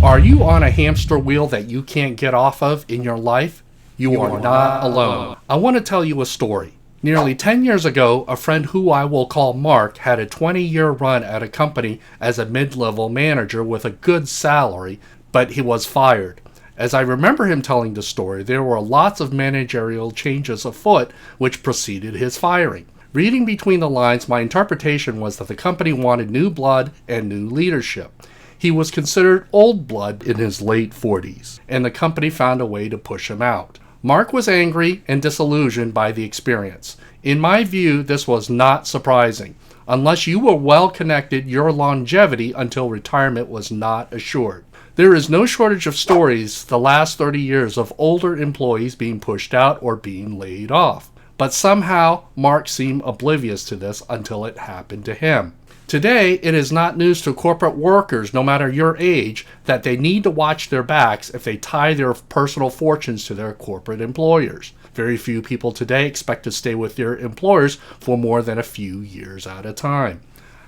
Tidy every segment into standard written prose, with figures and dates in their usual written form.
Are you on a hamster wheel that you can't get off of in your life? You are not alone. I want to tell you a story. Nearly 10 years ago, a friend who I will call Mark had a 20-year run at a company as a mid-level manager with a good salary, but he was fired. As I remember him telling the story, there were lots of managerial changes afoot which preceded his firing. Reading between the lines, my interpretation was that the company wanted new blood and new leadership. He was considered old blood in his late 40s, and the company found a way to push him out. Mark was angry and disillusioned by the experience. In my view, this was not surprising. Unless you were well connected, your longevity until retirement was not assured. There is no shortage of stories the last 30 years of older employees being pushed out or being laid off. But somehow, Mark seemed oblivious to this until it happened to him. Today, it is not news to corporate workers, no matter your age, that they need to watch their backs if they tie their personal fortunes to their corporate employers. Very few people today expect to stay with their employers for more than a few years at a time.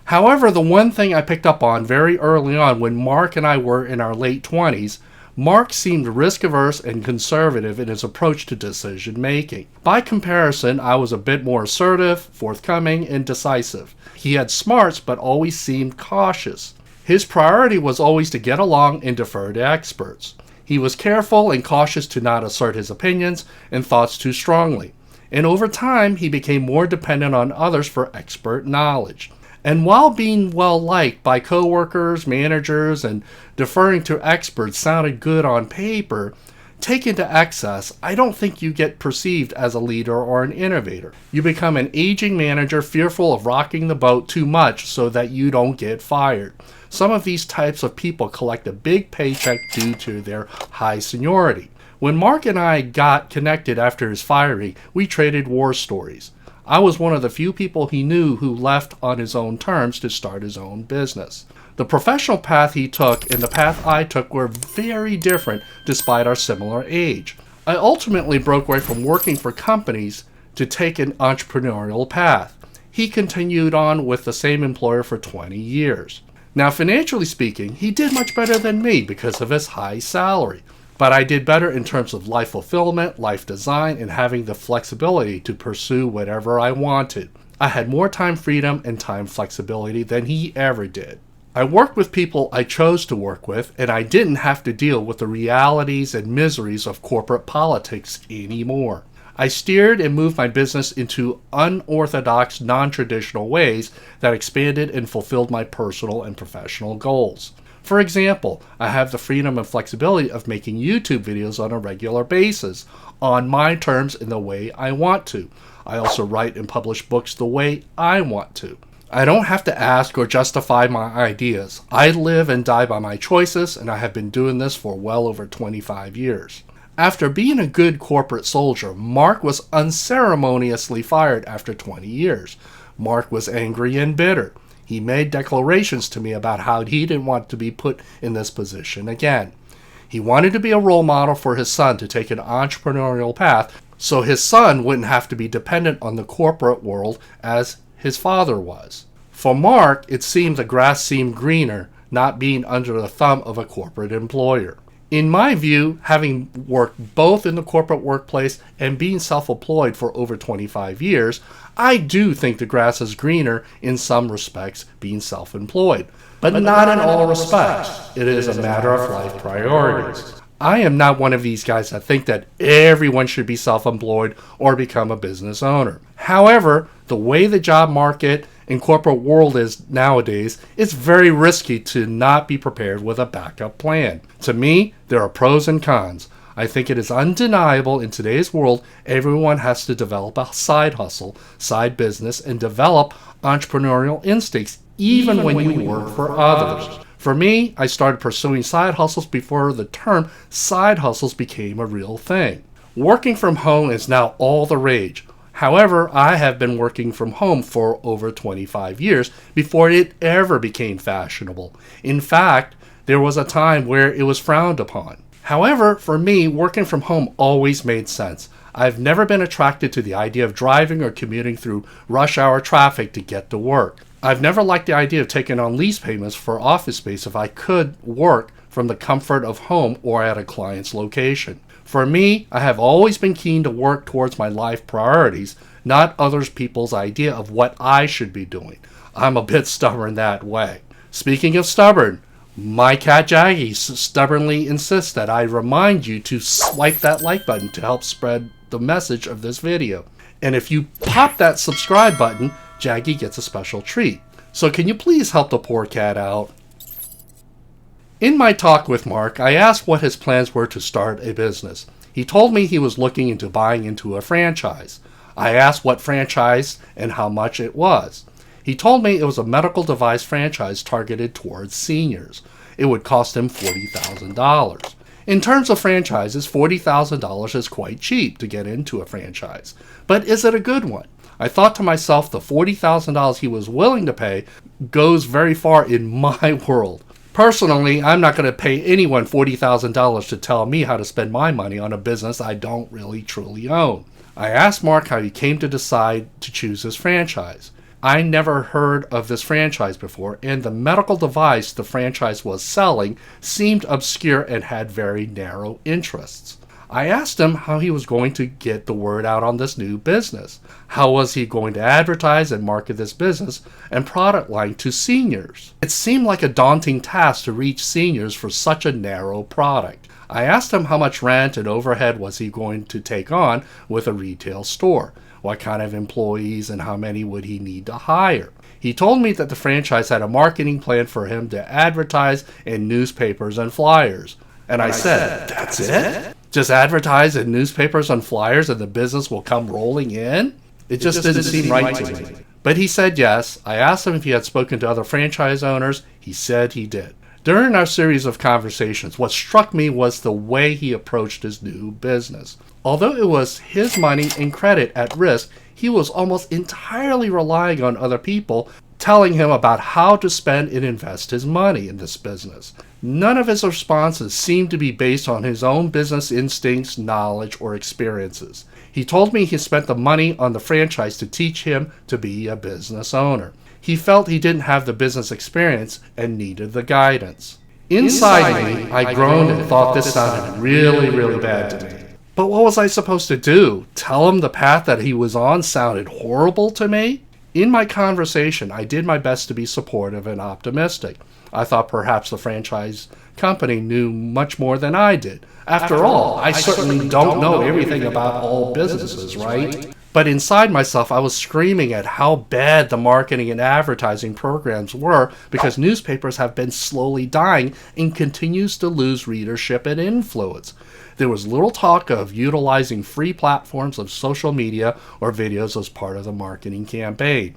However, the one thing I picked up on very early on when Mark and I were in our late 20s, Mark seemed risk-averse and conservative in his approach to decision-making. By comparison, I was a bit more assertive, forthcoming, and decisive. He had smarts, but always seemed cautious. His priority was always to get along and defer to experts. He was careful and cautious to not assert his opinions and thoughts too strongly. And over time, he became more dependent on others for expert knowledge. And while being well-liked by coworkers, managers, and deferring to experts sounded good on paper, taken to excess, I don't think you get perceived as a leader or an innovator. You become an aging manager fearful of rocking the boat too much so that you don't get fired. Some of these types of people collect a big paycheck due to their high seniority. When Mark and I got connected after his firing, we traded war stories. I was one of the few people he knew who left on his own terms to start his own business. The professional path he took and the path I took were very different despite our similar age. I ultimately broke away from working for companies to take an entrepreneurial path. He continued on with the same employer for 20 years. Now, financially speaking, he did much better than me because of his high salary. But I did better in terms of life fulfillment, life design, and having the flexibility to pursue whatever I wanted. I had more time freedom and time flexibility than he ever did. I worked with people I chose to work with, and I didn't have to deal with the realities and miseries of corporate politics anymore. I steered and moved my business into unorthodox, non-traditional ways that expanded and fulfilled my personal and professional goals. For example, I have the freedom and flexibility of making YouTube videos on a regular basis, on my terms in the way I want to. I also write and publish books the way I want to. I don't have to ask or justify my ideas. I live and die by my choices, and I have been doing this for well over 25 years. After being a good corporate soldier, Mark was unceremoniously fired after 20 years. Mark was angry and bitter. He made declarations to me about how he didn't want to be put in this position again. He wanted to be a role model for his son to take an entrepreneurial path so his son wouldn't have to be dependent on the corporate world as his father was. For Mark, it seemed the grass seemed greener, not being under the thumb of a corporate employer. In my view, having worked both in the corporate workplace and being self-employed for over 25 years, I do think the grass is greener in some respects being self-employed. But not in all respects. It is a matter of life priorities. I am not one of these guys that think that everyone should be self-employed or become a business owner. However, the way the job market and corporate world is nowadays, it's very risky to not be prepared with a backup plan. To me, there are pros and cons. I think it is undeniable in today's world, everyone has to develop a side hustle, side business, and develop entrepreneurial instincts, even when you work for others. For me, I started pursuing side hustles before the term side hustles became a real thing. Working from home is now all the rage. However, I have been working from home for over 25 years before it ever became fashionable. In fact, there was a time where it was frowned upon. However, for me, working from home always made sense. I've never been attracted to the idea of driving or commuting through rush hour traffic to get to work. I've never liked the idea of taking on lease payments for office space if I could work from the comfort of home or at a client's location. For me, I have always been keen to work towards my life priorities, not other people's idea of what I should be doing. I'm a bit stubborn that way. Speaking of stubborn, my cat Jaggy stubbornly insists that I remind you to swipe that like button to help spread the message of this video. And if you pop that subscribe button, Jaggy gets a special treat. So can you please help the poor cat out? In my talk with Mark, I asked what his plans were to start a business. He told me he was looking into buying into a franchise. I asked what franchise and how much it was. He told me it was a medical device franchise targeted towards seniors. It would cost him $40,000. In terms of franchises, $40,000 is quite cheap to get into a franchise. But is it a good one? I thought to myself, the $40,000 he was willing to pay goes very far in my world. Personally, I'm not going to pay anyone $40,000 to tell me how to spend my money on a business I don't really truly own. I asked Mark how he came to decide to choose his franchise. I never heard of this franchise before, and the medical device the franchise was selling seemed obscure and had very narrow interests. I asked him how he was going to get the word out on this new business. How was he going to advertise and market this business and product line to seniors? It seemed like a daunting task to reach seniors for such a narrow product. I asked him how much rent and overhead was he going to take on with a retail store. What kind of employees and how many would he need to hire? He told me that the franchise had a marketing plan for him to advertise in newspapers and flyers. And I said, "That's it? Just advertise in newspapers and flyers and the business will come rolling in?" It just didn't seem right to me. But he said yes. I asked him if he had spoken to other franchise owners. He said he did. During our series of conversations, what struck me was the way he approached his new business. Although it was his money and credit at risk, he was almost entirely relying on other people telling him about how to spend and invest his money in this business. None of his responses seemed to be based on his own business instincts, knowledge, or experiences. He told me he spent the money on the franchise to teach him to be a business owner. He felt he didn't have the business experience and needed the guidance. Inside me, I groaned and thought this sounded really, really bad to me. But what was I supposed to do? Tell him the path that he was on sounded horrible to me? In my conversation, I did my best to be supportive and optimistic. I thought perhaps the franchise company knew much more than I did. After all, I certainly don't know everything about all businesses, right? But inside myself, I was screaming at how bad the marketing and advertising programs were because newspapers have been slowly dying and continues to lose readership and influence. There was little talk of utilizing free platforms of social media or videos as part of the marketing campaign.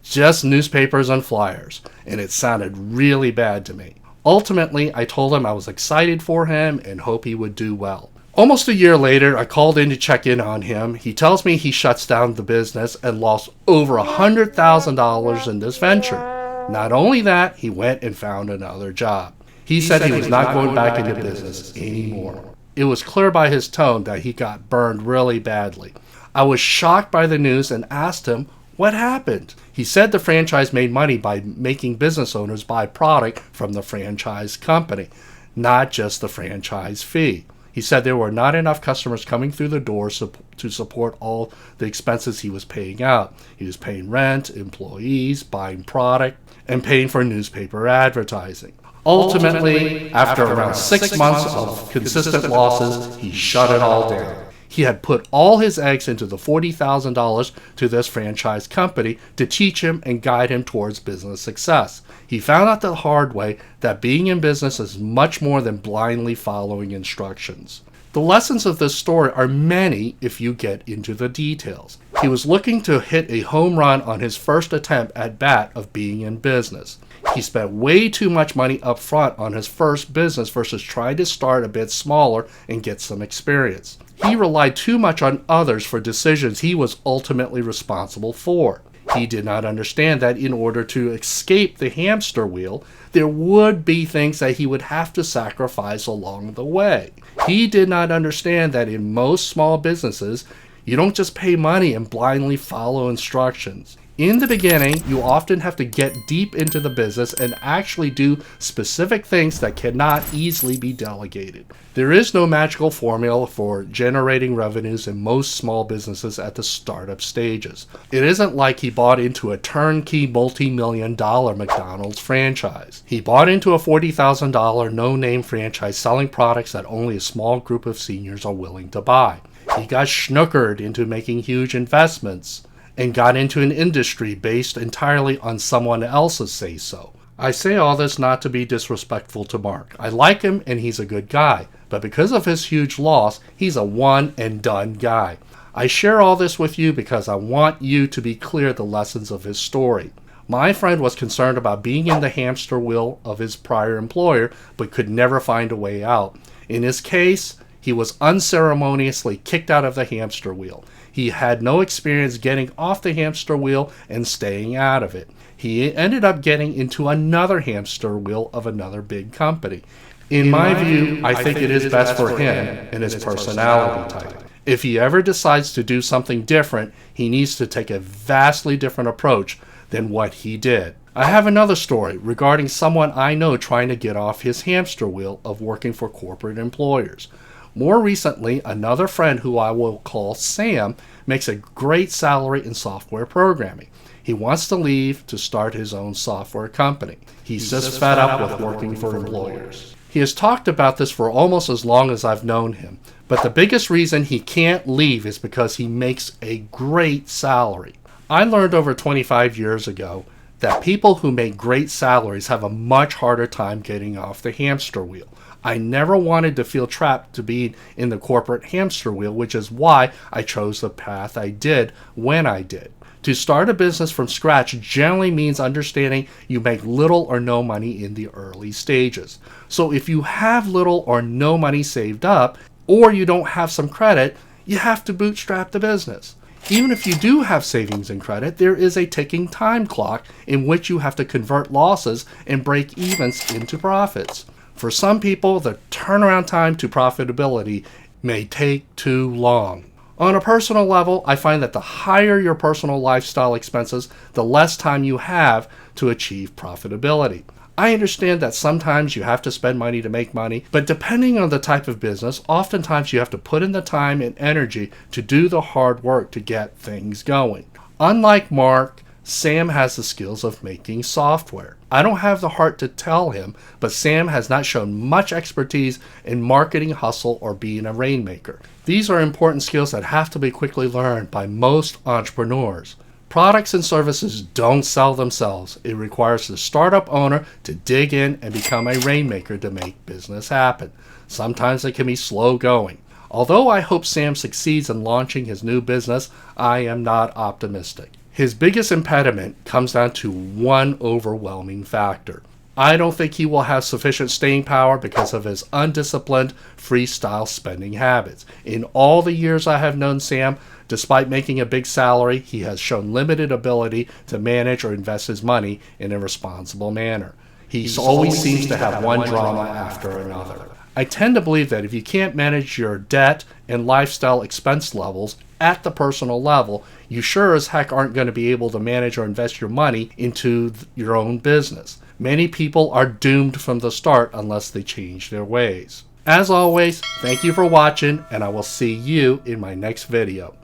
Just newspapers and flyers, and it sounded really bad to me. Ultimately, I told him I was excited for him and hope he would do well. Almost a year later, I called in to check in on him. He tells me he shuts down the business and lost over $100,000 in this venture. Not only that, he went and found another job. He said he was not going back into business anymore. It was clear by his tone that he got burned really badly. I was shocked by the news and asked him what happened. He said the franchise made money by making business owners buy product from the franchise company, not just the franchise fee. He said there were not enough customers coming through the door to support all the expenses he was paying out. He was paying rent, employees, buying product, and paying for newspaper advertising. Ultimately, after around 6 months of consistent losses, he shut it all down. He had put all his eggs into the $40,000 to this franchise company to teach him and guide him towards business success. He found out the hard way that being in business is much more than blindly following instructions. The lessons of this story are many if you get into the details. He was looking to hit a home run on his first attempt at bat of being in business. He spent way too much money up front on his first business versus trying to start a bit smaller and get some experience. He relied too much on others for decisions he was ultimately responsible for. He did not understand that in order to escape the hamster wheel, there would be things that he would have to sacrifice along the way. He did not understand that in most small businesses, you don't just pay money and blindly follow instructions. In the beginning, you often have to get deep into the business and actually do specific things that cannot easily be delegated. There is no magical formula for generating revenues in most small businesses at the startup stages. It isn't like he bought into a turnkey multi-million-dollar McDonald's franchise. He bought into a $40,000 no-name franchise selling products that only a small group of seniors are willing to buy. He got snookered into making huge investments and got into an industry based entirely on someone else's say-so. I say all this not to be disrespectful to Mark. I like him and he's a good guy, but because of his huge loss, he's a one-and-done guy. I share all this with you because I want you to be clear the lessons of his story. My friend was concerned about being in the hamster wheel of his prior employer, but could never find a way out. In his case, he was unceremoniously kicked out of the hamster wheel. He had no experience getting off the hamster wheel and staying out of it. He ended up getting into another hamster wheel of another big company. In my view, I think it is best for him and his personality type. If he ever decides to do something different, he needs to take a vastly different approach than what he did. I have another story regarding someone I know trying to get off his hamster wheel of working for corporate employers. More recently, another friend who I will call Sam makes a great salary in software programming. He wants to leave to start his own software company. He's just fed up with working for employers. He has talked about this for almost as long as I've known him, but the biggest reason he can't leave is because he makes a great salary. I learned over 25 years ago that people who make great salaries have a much harder time getting off the hamster wheel. I never wanted to feel trapped to be in the corporate hamster wheel, which is why I chose the path I did when I did. To start a business from scratch generally means understanding you make little or no money in the early stages. So if you have little or no money saved up, or you don't have some credit, you have to bootstrap the business. Even if you do have savings and credit, there is a ticking time clock in which you have to convert losses and break evens into profits. For some people, the turnaround time to profitability may take too long. On a personal level, I find that the higher your personal lifestyle expenses, the less time you have to achieve profitability. I understand that sometimes you have to spend money to make money, but depending on the type of business, oftentimes you have to put in the time and energy to do the hard work to get things going. Unlike Mark, Sam has the skills of making software. I don't have the heart to tell him, but Sam has not shown much expertise in marketing hustle or being a rainmaker. These are important skills that have to be quickly learned by most entrepreneurs. Products and services don't sell themselves. It requires the startup owner to dig in and become a rainmaker to make business happen. Sometimes it can be slow going. Although I hope Sam succeeds in launching his new business, I am not optimistic. His biggest impediment comes down to one overwhelming factor. I don't think he will have sufficient staying power because of his undisciplined freestyle spending habits. In all the years I have known Sam, despite making a big salary, he has shown limited ability to manage or invest his money in a responsible manner. He always seems to have one drama after another. I tend to believe that if you can't manage your debt and lifestyle expense levels at the personal level, you sure as heck aren't going to be able to manage or invest your money into your own business. Many people are doomed from the start unless they change their ways. As always, thank you for watching, and I will see you in my next video.